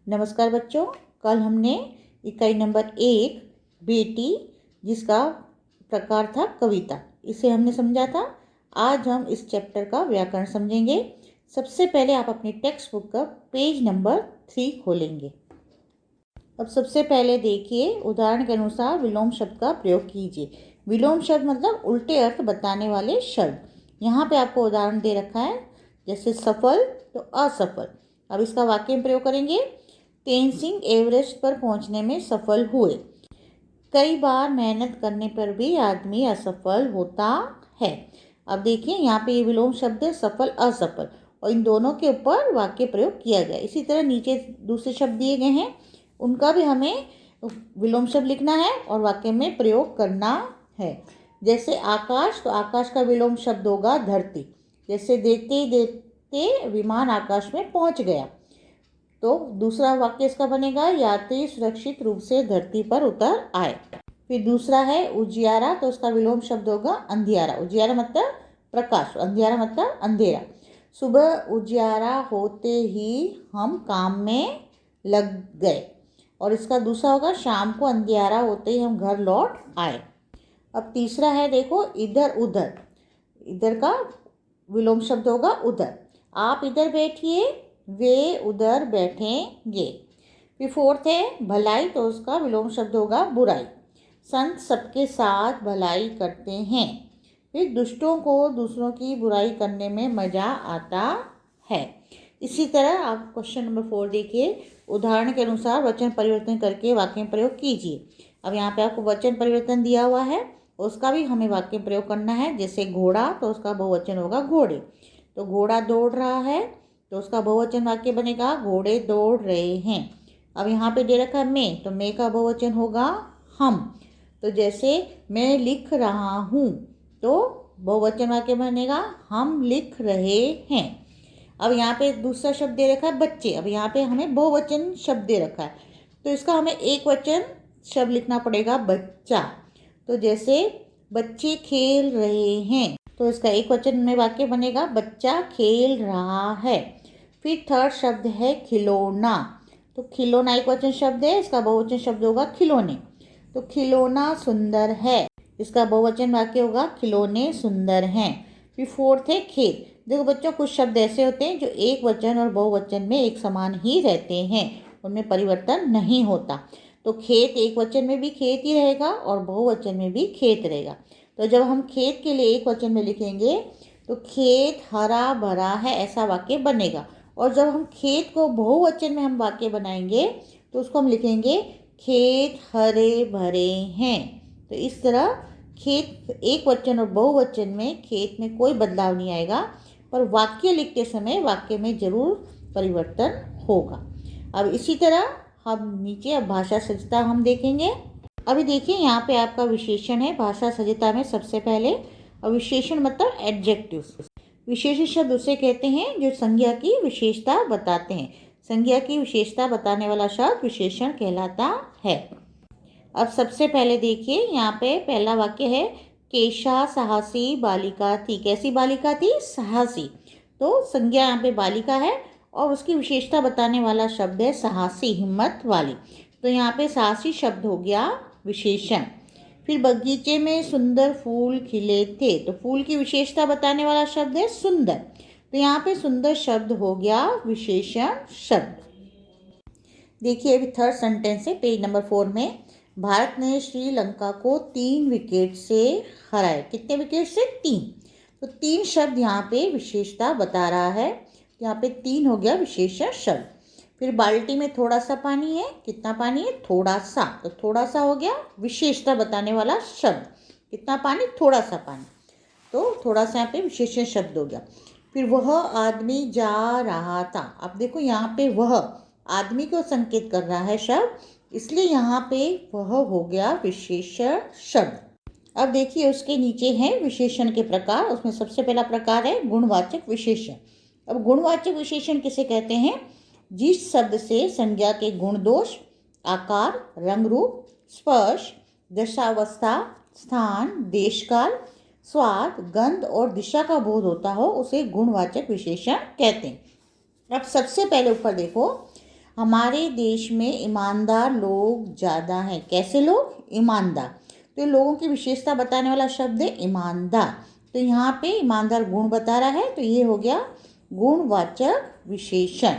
नमस्कार बच्चों, कल हमने इकाई नंबर 1 बेटी जिसका प्रकार था कविता, इसे हमने समझा था। आज हम इस चैप्टर का व्याकरण समझेंगे। सबसे पहले आप अपनी टेक्स्ट बुक का पेज नंबर 3 खोलेंगे। अब सबसे पहले देखिए, उदाहरण के अनुसार विलोम शब्द का प्रयोग कीजिए। विलोम शब्द मतलब उल्टे अर्थ बताने वाले शब्द। यहाँ पे आपको उदाहरण दे रखा है, जैसे सफल तो असफल। अब इसका वाक्य में प्रयोग करेंगे। तेनसिंग एवरेस्ट पर पहुंचने में सफल हुए। कई बार मेहनत करने पर भी आदमी असफल होता है। अब देखिए, यहाँ पे ये विलोम शब्द है सफल असफल, और इन दोनों के ऊपर वाक्य प्रयोग किया गया। इसी तरह नीचे दूसरे शब्द दिए गए हैं, उनका भी हमें विलोम शब्द लिखना है और वाक्य में प्रयोग करना है। जैसे आकाश, तो आकाश का विलोम शब्द होगा धरती। जैसे देखते देखते विमान आकाश में पहुंच गया, तो दूसरा वाक्य इसका बनेगा यात्री सुरक्षित रूप से धरती पर उतर आए। फिर दूसरा है उजियारा, तो उसका विलोम शब्द होगा अंधियारा। उजियारा मतलब प्रकाश, अंधियारा मतलब अंधेरा। सुबह उजियारा होते ही हम काम में लग गए, और इसका दूसरा होगा शाम को अंधियारा होते ही हम घर लौट आए। अब तीसरा है, देखो इधर उधर। इधर का विलोम शब्द होगा उधर। आप इधर बैठिए, वे उधर बैठेंगे। फिर फोर्थ है भलाई, तो उसका विलोम शब्द होगा बुराई। संत सबके साथ भलाई करते हैं। फिर दुष्टों को दूसरों की बुराई करने में मजा आता है। इसी तरह आप क्वेश्चन नंबर 4 देखिए। उदाहरण के अनुसार वचन परिवर्तन करके वाक्य में प्रयोग कीजिए। अब यहाँ पे आपको वचन परिवर्तन दिया हुआ है, उसका भी हमें वाक्य में प्रयोग करना है। जैसे घोड़ा, तो उसका बहुवचन होगा घोड़े। तो घोड़ा दौड़ रहा है, तो उसका बहुवचन वाक्य बनेगा घोड़े दौड़ रहे हैं। अब यहाँ पे दे रखा है मैं, तो मैं का बहुवचन होगा हम। तो जैसे मैं लिख रहा हूँ, तो बहुवचन वाक्य बनेगा हम लिख रहे हैं। अब यहाँ पे दूसरा शब्द दे रखा है बच्चे। अब यहाँ पे हमें बहुवचन शब्द दे रखा है, तो इसका हमें एक वचन शब्द लिखना पड़ेगा बच्चा। तो जैसे बच्चे खेल रहे हैं, तो इसका एक वचन में वाक्य बनेगा बच्चा खेल रहा है। फिर थर्ड शब्द है खिलौना। तो खिलौना एक वचन शब्द है, इसका बहुवचन शब्द होगा खिलौने। तो खिलौना सुंदर है, इसका बहुवचन वाक्य होगा खिलौने सुंदर हैं। फिर फोर्थ है खेत। देखो बच्चों, कुछ शब्द ऐसे होते हैं जो एक वचन और बहुवचन में एक समान ही रहते हैं, उनमें परिवर्तन नहीं होता। तो खेत एक वचन में भी खेत ही रहेगा और बहुवचन में भी खेत रहेगा। तो जब हम खेत के लिए एक वचन में लिखेंगे, तो खेत हरा भरा है, ऐसा वाक्य बनेगा। और जब हम खेत को बहुवचन में हम वाक्य बनाएंगे, तो उसको हम लिखेंगे खेत हरे भरे हैं। तो इस तरह खेत एक वचन और बहुवचन में खेत में कोई बदलाव नहीं आएगा, पर वाक्य लिखते समय वाक्य में जरूर परिवर्तन होगा। अब इसी तरह हम नीचे अब भाषा सज्जता हम देखेंगे। अभी देखिए, यहाँ पे आपका विशेषण है भाषा सज्जता में। सबसे पहले विशेषण मतलब एडजेक्टिव। विशेषण शब्द उसे कहते हैं जो संज्ञा की विशेषता बताते हैं। संज्ञा की विशेषता बताने वाला शब्द विशेषण कहलाता है। अब सबसे पहले देखिए, यहाँ पे पहला वाक्य है केशा साहसी बालिका थी। कैसी बालिका थी? साहसी। तो संज्ञा यहाँ पे बालिका है और उसकी विशेषता बताने वाला शब्द है साहसी, हिम्मत वाली। तो यहाँ पे साहसी शब्द हो गया विशेषण। फिर बगीचे में सुंदर फूल खिले थे, तो फूल की विशेषता बताने वाला शब्द है सुंदर। तो यहाँ पे सुंदर शब्द हो गया विशेषण शब्द। देखिए अभी थर्ड सेंटेंस है पेज नंबर 4 में। भारत ने श्रीलंका को 3 विकेट से हराया। कितने विकेट से? 3। तो 3 शब्द यहाँ पे विशेषता बता रहा है। यहाँ पे 3 हो गया विशेषण शब्द। फिर बाल्टी में थोड़ा सा पानी है। कितना पानी है? थोड़ा सा। तो थोड़ा सा हो गया विशेषता बताने वाला शब्द। कितना पानी? थोड़ा सा पानी। तो थोड़ा सा यहाँ पे विशेषण शब्द हो गया। फिर वह आदमी जा रहा था। अब देखो यहाँ पे वह आदमी को संकेत कर रहा है शब्द, इसलिए यहाँ पे वह हो गया विशेषण शब्द। अब देखिए उसके नीचे है विशेषण के प्रकार। उसमें सबसे पहला प्रकार है गुणवाचक विशेषण। अब गुणवाचक विशेषण किसे कहते हैं? जिस शब्द से संज्ञा के गुण दोष, आकार, रंग रूप, स्पर्श, दशावस्था, स्थान, देशकाल, स्वाद, गंध और दिशा का बोध होता हो, उसे गुणवाचक विशेषण कहते हैं। अब सबसे पहले ऊपर देखो, हमारे देश में ईमानदार लोग ज़्यादा हैं। कैसे लोग? ईमानदार। तो लोगों की विशेषता बताने वाला शब्द है ईमानदार। तो यहाँ पे ईमानदार गुण बता रहा है, तो ये हो गया गुणवाचक विशेषण।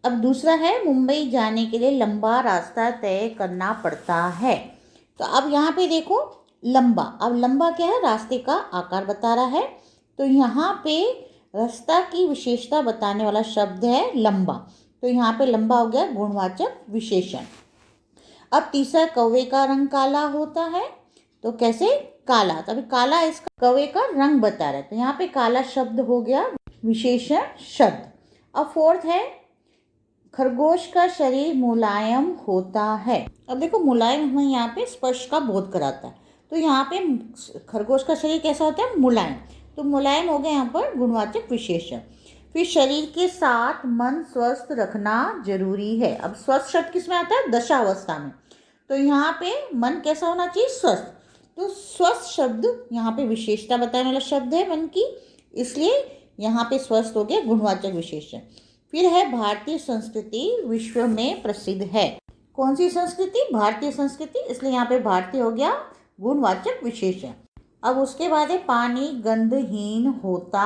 अब दूसरा है मुंबई जाने के लिए लंबा रास्ता तय करना पड़ता है। तो अब यहाँ पे देखो लंबा, अब लंबा क्या है? रास्ते का आकार बता रहा है। तो यहाँ पे रास्ता की विशेषता बताने वाला शब्द है लंबा। तो यहाँ पे लंबा हो गया गुणवाचक विशेषण। अब तीसरा, कौवे का रंग काला होता है। तो कैसे? काला। तो अभी काला इसका कौवे का रंग बता रहा है, तो यहाँ पे काला शब्द हो गया विशेषण शब्द। अब फोर्थ है खरगोश का शरीर मुलायम होता है। अब देखो मुलायम हमें यहाँ पे स्पर्श का बोध कराता है। तो यहाँ पे खरगोश का शरीर कैसा होता है? मुलायम। तो मुलायम हो गया यहाँ पर गुणवाचक विशेषण। फिर शरीर के साथ मन स्वस्थ रखना जरूरी है। अब स्वस्थ शब्द किस में आता है? दशावस्था में। तो यहाँ पे मन कैसा होना चाहिए? स्वस्थ। तो स्वस्थ शब्द यहाँ पे विशेषता बताने वाला शब्द है मन की, इसलिए यहाँ पे स्वस्थ हो गया गुणवाचक विशेषण। फिर है भारतीय संस्कृति विश्व में प्रसिद्ध है। कौन सी संस्कृति? भारतीय संस्कृति, इसलिए यहाँ पे भारतीय हो गया गुणवाचक विशेषण। अब उसके बाद है पानी गंधहीन होता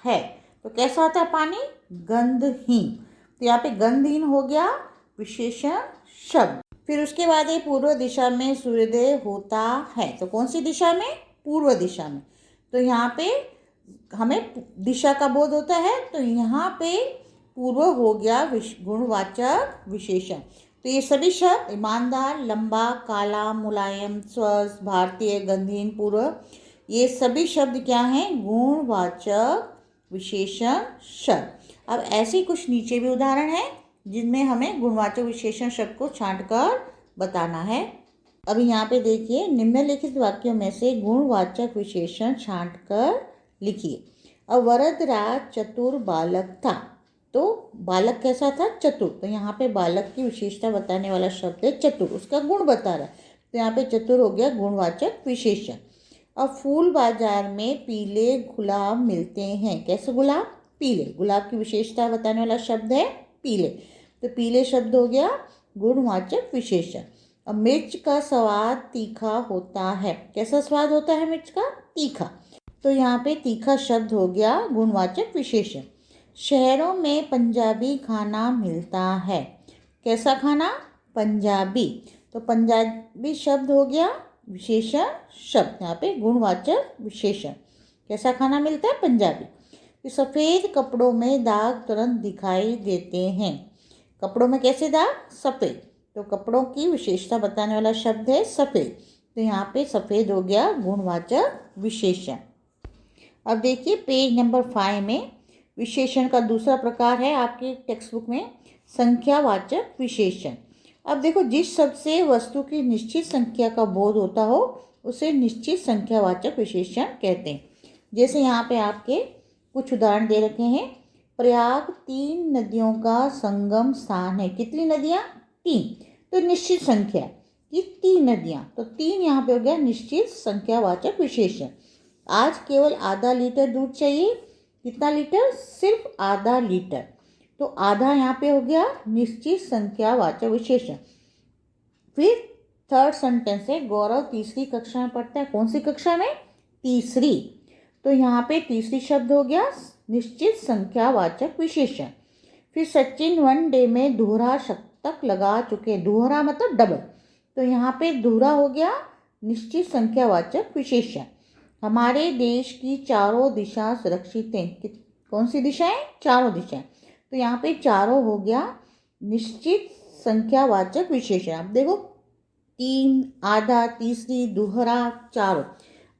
है। तो कैसा होता है पानी? गंधहीन। तो यहाँ पे गंधहीन हो गया विशेषण शब्द। फिर उसके बाद है पूर्व दिशा में सूर्योदय होता है। तो कौन सी दिशा में? पूर्व दिशा में। तो यहाँ पे हमें दिशा का बोध होता है, तो यहाँ पे पूर्व हो गया गुणवाचक विशेषण। तो ये सभी शब्द ईमानदार, लंबा, काला, मुलायम, स्वस्थ, भारतीय, गंधहीन, पूर्व, ये सभी शब्द क्या हैं? गुणवाचक विशेषण शब्द। अब ऐसे कुछ नीचे भी उदाहरण हैं जिनमें हमें गुणवाचक विशेषण शब्द को छांटकर बताना है। अभी यहाँ पे देखिए निम्नलिखित वाक्यों में से गुणवाचक विशेषण छांटकर लिखिए। अब वरदराज चतुर बालक था। तो बालक कैसा था? चतुर। तो यहाँ पे बालक की विशेषता बताने वाला शब्द है चतुर, उसका गुण बता रहा है। तो यहाँ पे चतुर हो गया गुणवाचक विशेषण। अब फूल बाजार में पीले गुलाब मिलते हैं। कैसे गुलाब? पीले। गुलाब की विशेषता बताने वाला शब्द है पीले। तो पीले शब्द हो गया गुणवाचक विशेषण। अब मिर्च का स्वाद तीखा होता है। कैसा स्वाद होता है मिर्च का? तीखा। तो यहाँ पे तीखा शब्द हो गया गुणवाचक विशेषण। शहरों में पंजाबी खाना मिलता है। कैसा खाना? पंजाबी। तो पंजाबी शब्द हो गया विशेषण शब्द, यहाँ पे गुणवाचक विशेषण। कैसा खाना मिलता है? पंजाबी। सफ़ेद कपड़ों में दाग तुरंत दिखाई देते हैं। कपड़ों में कैसे दाग? सफ़ेद। तो कपड़ों की विशेषता बताने वाला शब्द है सफ़ेद। तो यहाँ पे सफ़ेद हो गया गुणवाचक विशेषण। अब देखिए पेज नंबर 5 में विशेषण का दूसरा प्रकार है आपके टेक्स्ट बुक में संख्यावाचक विशेषण। अब देखो जिस शब्द से वस्तु की निश्चित संख्या का बोध होता हो उसे निश्चित संख्यावाचक विशेषण कहते हैं। जैसे यहाँ पे आपके कुछ उदाहरण दे रखे हैं। प्रयाग 3 नदियों का संगम स्थान है। कितनी नदियाँ? 3। तो निश्चित संख्या कि 3 नदियाँ, तो 3 यहाँ पे हो गया निश्चित संख्यावाचक विशेषण। आज केवल आधा लीटर दूध चाहिए। कितना लीटर? सिर्फ आधा लीटर। तो आधा यहाँ पे हो गया निश्चित संख्यावाचक विशेषण। फिर थर्ड सेंटेंस है गौरव तीसरी कक्षा में पढ़ता है। कौन सी कक्षा में? तीसरी। तो यहाँ पे तीसरी शब्द हो गया निश्चित संख्यावाचक विशेषण। फिर सचिन 1 डे में दोहरा शतक लगा चुके। दोहरा मतलब डबल। तो यहाँ पे दोहरा हो गया निश्चित संख्यावाचक विशेषण। हमारे देश की चारों दिशा सुरक्षित हैं। कौन सी दिशाएं? चारों दिशाएं। तो यहाँ पे चारों हो गया निश्चित संख्यावाचक विशेषण। अब देखो 3, आधा, तीसरी, दोहरा, चारों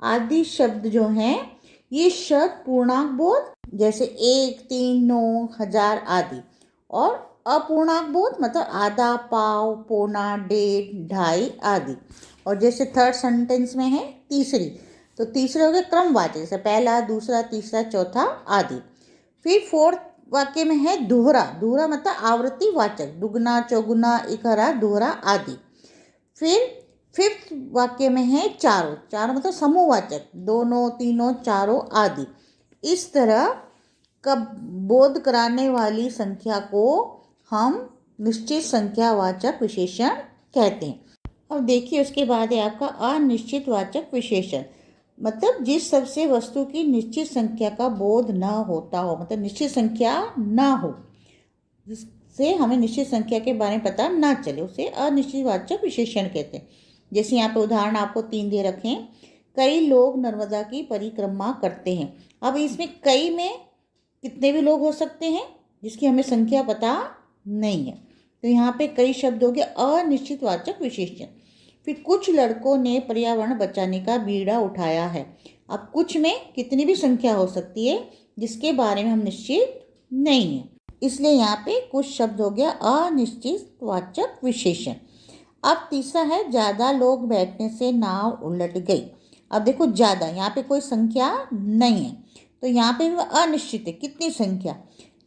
आदि शब्द जो हैं ये शब्द पूर्णांक बोध जैसे 1, 3, 9, 1000 आदि, और अपूर्णांक बोध मतलब आधा, पाव, पौना, डेढ़, ढाई आदि। और जैसे थर्ड सेंटेंस में है तीसरी, तो तीसरे हो गए क्रमवाचक जैसे पहला, दूसरा, तीसरा, चौथा आदि। फिर फोर्थ वाक्य में है दोहरा। दोहरा मतलब आवृत्ति वाचक, दुगना, चौगुना, इकहरा, दोहरा आदि। फिर फिफ्थ वाक्य में है चारों। चारों मतलब समूहवाचक, दोनों, तीनों, चारों आदि। इस तरह का बोध कराने वाली संख्या को हम निश्चित संख्यावाचक विशेषण कहते हैं। अब देखिए उसके बाद है आपका अनिश्चित वाचक विशेषण। मतलब जिस सबसे वस्तु की निश्चित संख्या का बोध न होता हो, मतलब निश्चित संख्या ना हो, जिससे हमें निश्चित संख्या के बारे में पता ना चले, उसे अनिश्चित वाचक विशेषण कहते हैं। जैसे यहाँ पे उदाहरण आपको 3 दे रखे हैं। कई लोग नर्मदा की परिक्रमा करते हैं। अब इसमें कई में कितने भी लोग हो सकते हैं जिसकी हमें संख्या पता नहीं है, तो यहाँ पे कई शब्द हो गया अनिश्चित वाचक विशेषण। फिर कुछ लड़कों ने पर्यावरण बचाने का बीड़ा उठाया है। अब कुछ में कितनी भी संख्या हो सकती है जिसके बारे में हम निश्चित नहीं है, इसलिए यहाँ पे कुछ शब्द हो गया अनिश्चित वाचक विशेषण। अब तीसरा है ज़्यादा लोग बैठने से नाव उलट गई। अब देखो ज़्यादा, यहाँ पे कोई संख्या नहीं है, तो यहाँ पे अनिश्चित है, कितनी संख्या,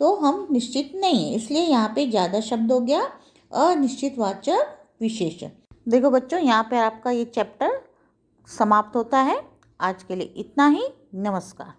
तो हम निश्चित नहीं है, इसलिए यहाँ पे ज़्यादा शब्द हो गया अनिश्चित वाचक विशेषण। देखो बच्चों, यहाँ पे आपका ये चैप्टर समाप्त होता है। आज के लिए इतना ही। नमस्कार।